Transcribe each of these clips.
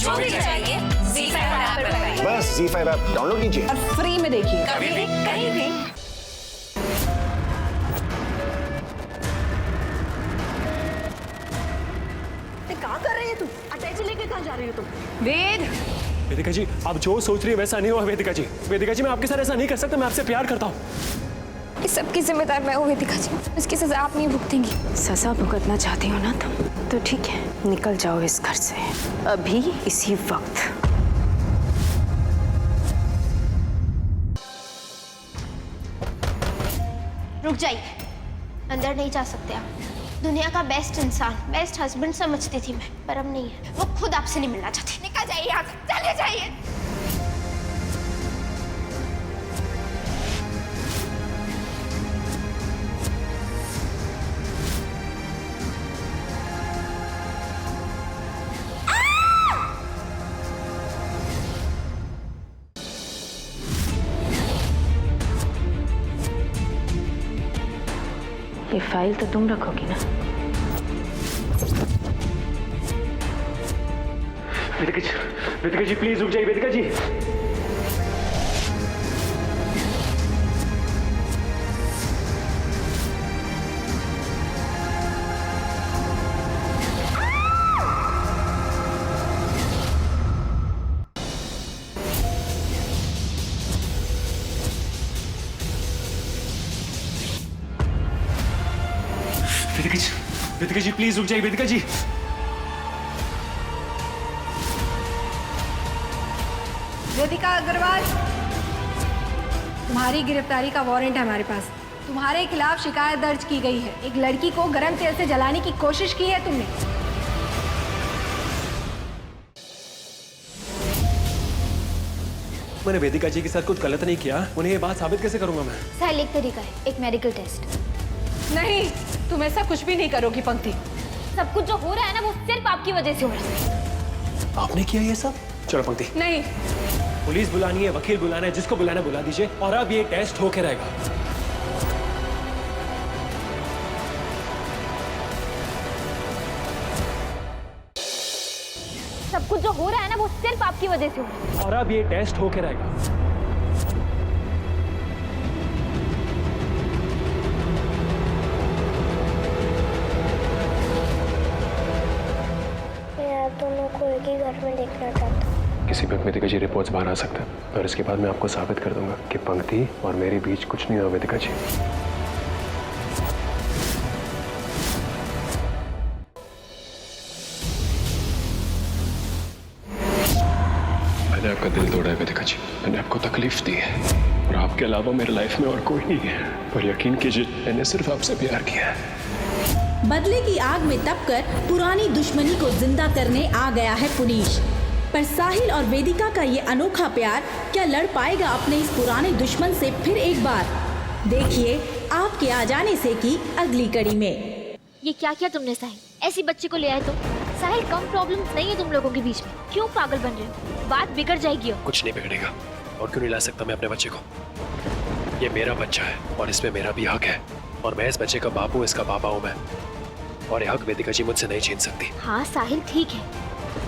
जो भी चाहिए ZEE5 ऐप पर पाइए। बस ZEE5 ऐप डाउनलोड कीजिए और फ्री में देखिए, कभी भी कहीं भी। कहाँ कर रही है तुम? अटैची लेके कहाँ जा रही हो तुम? वेद, वेदिका जी, आप जो सोच रही है वैसा नहीं हुआ वेदिका जी। वेदिका जी, मैं आपके साथ ऐसा नहीं कर सकता, मैं आपसे प्यार करता हूँ। इस सब की जिम्मेदार मैं हूँ वेदिका जी, इसकी सजा आप नहीं भुगतेंगी। सजा भुगतना चाहती हो ना तुम? तो ठीक है, निकल जाओ इस घर से अभी, इसी वक्त। रुक जाइए, अंदर नहीं जा सकते आप। दुनिया का बेस्ट इंसान, बेस्ट हस्बैंड समझती थी मैं, पर अब नहीं है। वो खुद आपसे नहीं मिलना चाहती। निकल जाइए यहाँ से, चले जाइए। ये फाइल तो तुम रखोगी ना? वेदिका जी प्लीज रुक जाइए वेदिका जी। वेदिका जी प्लीज रुक जाइए वेदिका जी। वेदिका अग्रवाल, तुम्हारी गिरफ्तारी का वारंट है हमारे पास। तुम्हारे खिलाफ शिकायत दर्ज की गई है। एक लड़की को गर्म तेल से जलाने की कोशिश की है तुमने। मैंने वेदिका जी के साथ कुछ गलत नहीं किया, उन्हें ये बात साबित कैसे करूंगा मैं? साहिल, एक तरीका है, एक मेडिकल टेस्ट। नहीं, तुम ऐसा कुछ भी नहीं करोगी पंक्ति। सब कुछ जो हो रहा है ना, वो सिर्फ आपकी वजह से हो रहा है। आपने किया ये सब? चलो पंक्ति, नहीं, पुलिस बुलानी है, वकील बुलाना है, जिसको बुलाना बुला दीजिए, और अब ये टेस्ट होके रहेगा। सब कुछ जो हो रहा है ना, वो सिर्फ आपकी वजह से हो रहा है। और अब ये टेस्ट होके रहेगा। दोनों को एक ही घर में देखना चाहता हूँ। किसी वक्त वेदिका जी रिपोर्ट्स बाहर आ सकते हैं, और इसके बाद मैं आपको साबित कर दूंगा कि पंक्ति और मेरे बीच कुछ नहीं हुआ वेदिका जी। मैंने आपका दिल तोड़ा है वेदिका जी, मैंने आपको तकलीफ दी है, और आपके अलावा मेरे लाइफ में और कोई नहीं है। पर यकीन कीजिए, मैंने सिर्फ आपसे प्यार किया है। बदले की आग में तपकर पुरानी दुश्मनी को जिंदा करने आ गया है पुनीश। पर साहिल और वेदिका का ये अनोखा प्यार क्या लड़ पाएगा अपने इस पुराने दुश्मन से फिर एक बार? देखिए आपके आ जाने से की अगली कड़ी में। ये क्या किया तुमने साहिल? ऐसी बच्ची को ले आए तुम? साहिल, कम प्रॉब्लम्स नहीं है तुम लोगों के बीच में, क्यों पागल बन रहे हो? बात बिगड़ जाएगी। कुछ नहीं बिगड़ेगा, और क्यों नहीं ला सकता मैं अपने बच्चे को? ये मेरा बच्चा है और इसमें मेरा भी हक है, और मैं इस बच्चे का बाप हूँ, इसका पापा हूँ मैं, और ये हक वेदिका जी मुझसे नहीं छीन सकती। हाँ साहिल ठीक है,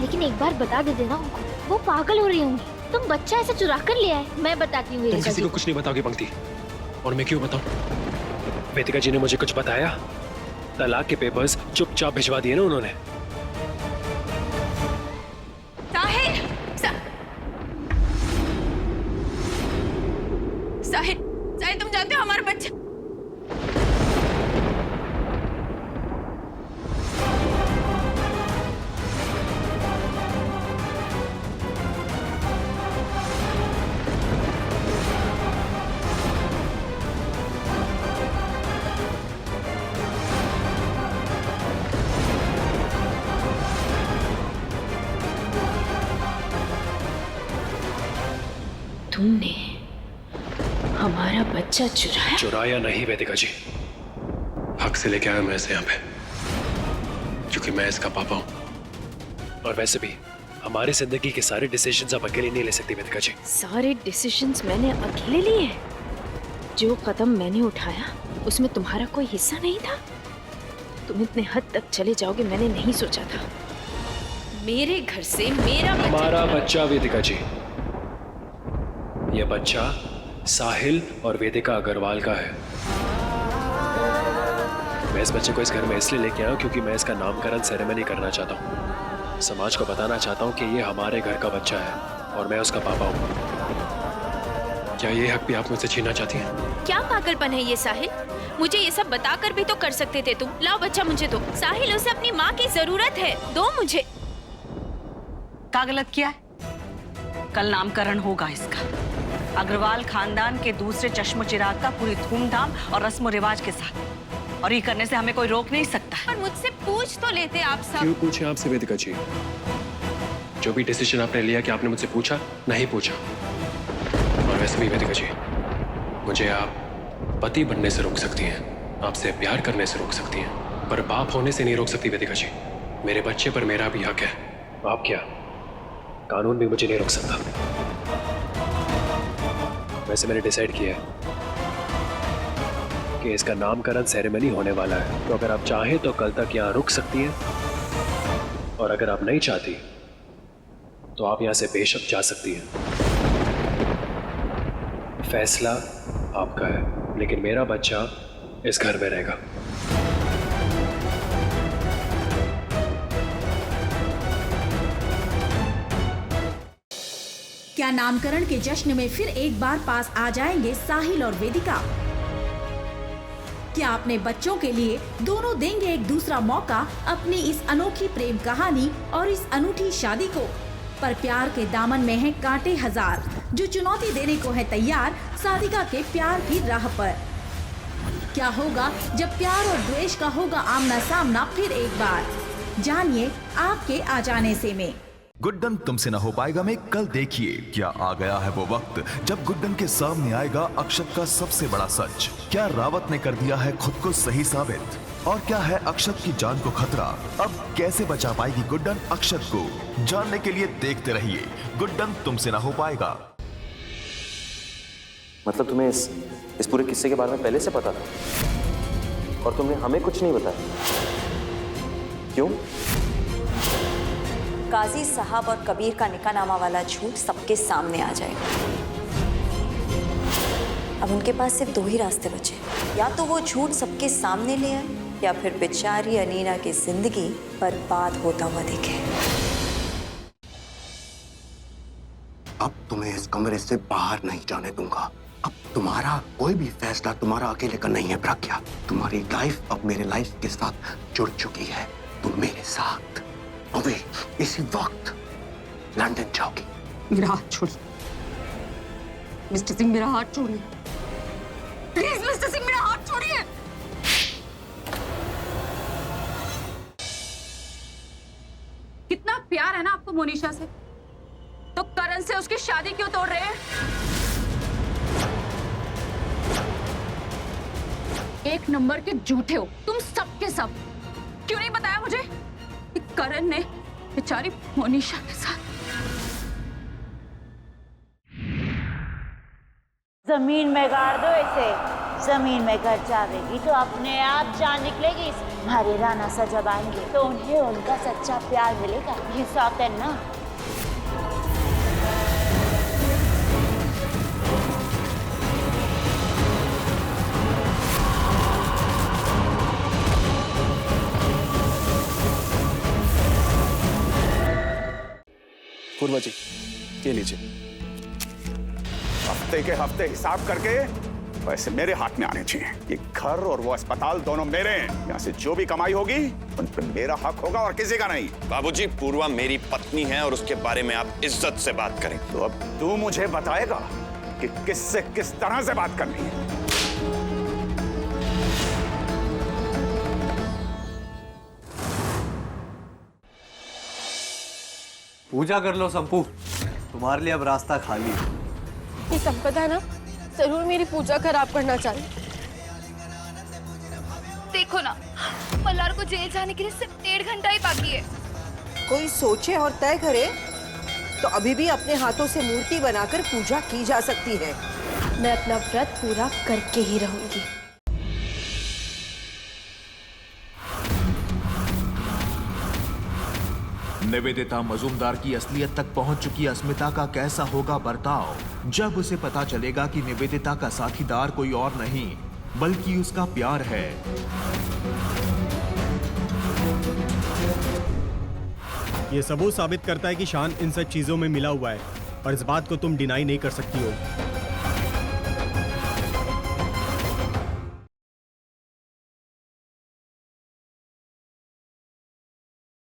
लेकिन एक बार बता दे देना उनको, वो पागल हो रही होंगी। तुम बच्चा ऐसे चुरा कर ले आए। मैं बताती हूँ। तुम किसी को कुछ नहीं बताओगी पंक्ति, और मैं क्यों बताऊं? वेदिका जी ने मुझे कुछ बताया? तलाक के पेपर्स चुपचाप भिजवा दिए ना उन्होंने। साहिल, तुम जानते हो हमारा बच्चा। तुमने हमारा बच्चा चुराया? चुराया नहीं वेदिका जी, हक से लेके आया मैं इसे यहाँ पे, क्योंकि मैं इसका पापा हूँ। और वैसे भी हमारी जिंदगी के सारे डिसीजंस आप अकेले नहीं ले सकती वेदिका जी। सारे डिसीजंस मैंने अकेले लिए हैं? जो कदम मैंने उठाया उसमें तुम्हारा कोई हिस्सा नहीं था? तुम इतने हद तक चले जाओगे मैंने नहीं सोचा था। मेरे घर से मेरा बच्चा हमारा बच्चा वेदिका जी, ये बच्चा साहिल और वेदिका अग्रवाल का है। मैं इस बच्चे को इस घर में इसलिए लेके आया हूं क्योंकि मैं इसका नामकरण सेरेमनी करना चाहता हूँ। समाज को बताना चाहता हूँ कि ये हमारे घर का बच्चा है और मैं उसका पापा हूँ। क्या ये हक भी आप मुझसे छीनना चाहती हैं? क्या पागलपन है ये साहिल? मुझे ये सब बताकर भी तो कर सकते थे तुम। लाओ बच्चा मुझे दो। साहिल, उसे अपनी माँ की जरूरत है, दो मुझे। क्या गलत किया है? कल नामकरण होगा इसका, अग्रवाल खानदान के दूसरे चश्मो चिराग का पूरी धूमधाम और रस्म रिवाज के साथ, और ये करने से हमें कोई रोक नहीं सकता। पर मुझसे पूछ तो लेते आप सब। क्यों पूछे आपसे वेदिका जी? जो भी डिसीजन आपने लिया, कि आपने मुझसे पूछा? नहीं पूछा। और वैसे भी वेदिका जी, मुझे आप पति बनने से रोक सकती हैं, आपसे प्यार करने से रोक सकती हैं, पर बाप होने से नहीं रोक सकती वेदिका जी। मेरे बच्चे पर मेरा भी हक है। आप क्या, कानून भी मुझे नहीं रोक सकता। वैसे मैंने डिसाइड किया है कि इसका नामकरण सेरेमनी होने वाला है, तो अगर आप चाहें तो कल तक यहाँ रुक सकती हैं, और अगर आप नहीं चाहती तो आप यहाँ से बेशक जा सकती हैं। फैसला आपका है, लेकिन मेरा बच्चा इस घर में रहेगा। क्या नामकरण के जश्न में फिर एक बार पास आ जाएंगे साहिल और वेदिका? क्या अपने बच्चों के लिए दोनों देंगे एक दूसरा मौका अपनी इस अनोखी प्रेम कहानी और इस अनूठी शादी को? पर प्यार के दामन में है कांटे हजार, जो चुनौती देने को है तैयार साधिका के प्यार की राह पर। क्या होगा जब प्यार और द्वेष का होगा आमना सामना फिर एक बार? जानिए आपके आ जाने से में। गुड्डन तुमसे न हो पाएगा में कल देखिए, क्या आ गया है वो वक्त जब गुड्डन के सामने आएगा अक्षत का सबसे बड़ा सच। क्या रावत ने कर दिया है खुद को सही साबित, और क्या है अक्षत की जान को खतरा? अब कैसे बचा पाएगी गुड्डन अक्षत को? जानने के लिए देखते रहिए गुड्डन तुमसे न हो पाएगा। मतलब तुम्हें इस पूरे किस्से के बारे में पहले से पता था और तुमने हमें कुछ नहीं बताया? क्यों? काजी साहब और कबीर का निकाहनामा वाला झूठ सबके सामने आ जाएगा। अब उनके पास सिर्फ दो ही रास्ते बचे, या तो वो झूठ सबके सामने ले आए, या फिर बेचारी अनीना की जिंदगी बर्बाद होता हुआ दिखे। अब तुम्हें इस कमरे से बाहर नहीं जाने दूंगा। अब तुम्हारा कोई भी फैसला तुम्हारा अकेले का नहीं है प्रज्ञा। तुम्हारी लाइफ अब मेरे लाइफ के साथ जुड़ चुकी है। तुम मेरे साथ अभी इसी वक्त लंदन जाओगी। मेरा हाथ छोड़िए मिस्टर सिंह, मेरा हाथ छोड़िए प्लीज मिस्टर सिंह, मेरा हाथ छोड़िए। कितना प्यार है ना आपको मोनिशा से, तो करण से उसकी शादी क्यों तोड़ रहे हैं? एक नंबर के झूठे हो तुम सब के सब। क्यों नहीं बताया मुझे कि करण ने बेचारी मोनिशा के साथ? जमीन में गाड़ दो इसे, जमीन में गड़ जाएगी तो अपने आप जान निकलेगी। हमारे राणा सा जब आएंगे तो उन्हें उनका सच्चा प्यार मिलेगा। ये सौतन ना। पूर्वा जी, ये लीजिए। हफ्ते के हफ्ते हिसाब करके पैसे मेरे हाथ में आने चाहिए। ये घर और वो अस्पताल दोनों मेरे हैं। यहाँ से जो भी कमाई होगी उन पर मेरा हक होगा और किसी का नहीं। बाबूजी, पूर्वा मेरी पत्नी है और उसके बारे में आप इज्जत से बात करें। तो अब तू मुझे बताएगा कि किससे किस तरह से बात करनी है। पूजा कर लो संपू, तुम्हारे लिए अब रास्ता खाली है। ये संपदा ना जरूर मेरी पूजा खराब करना चाहिए। देखो ना, मल्हार को जेल जाने के लिए सिर्फ 1.5 घंटा ही बाकी है। कोई सोचे और तय करे तो अभी भी अपने हाथों से मूर्ति बनाकर पूजा की जा सकती है। मैं अपना व्रत पूरा करके ही रहूंगी। निवेदिता मजूमदार की असलियत तक पहुंच चुकी अस्मिता का कैसा होगा बर्ताव जब उसे पता चलेगा कि निवेदिता का साथीदार कोई और नहीं बल्कि उसका प्यार है। ये सबूत साबित करता है कि शान इन सब चीजों में मिला हुआ है और इस बात को तुम डिनाई नहीं कर सकती हो।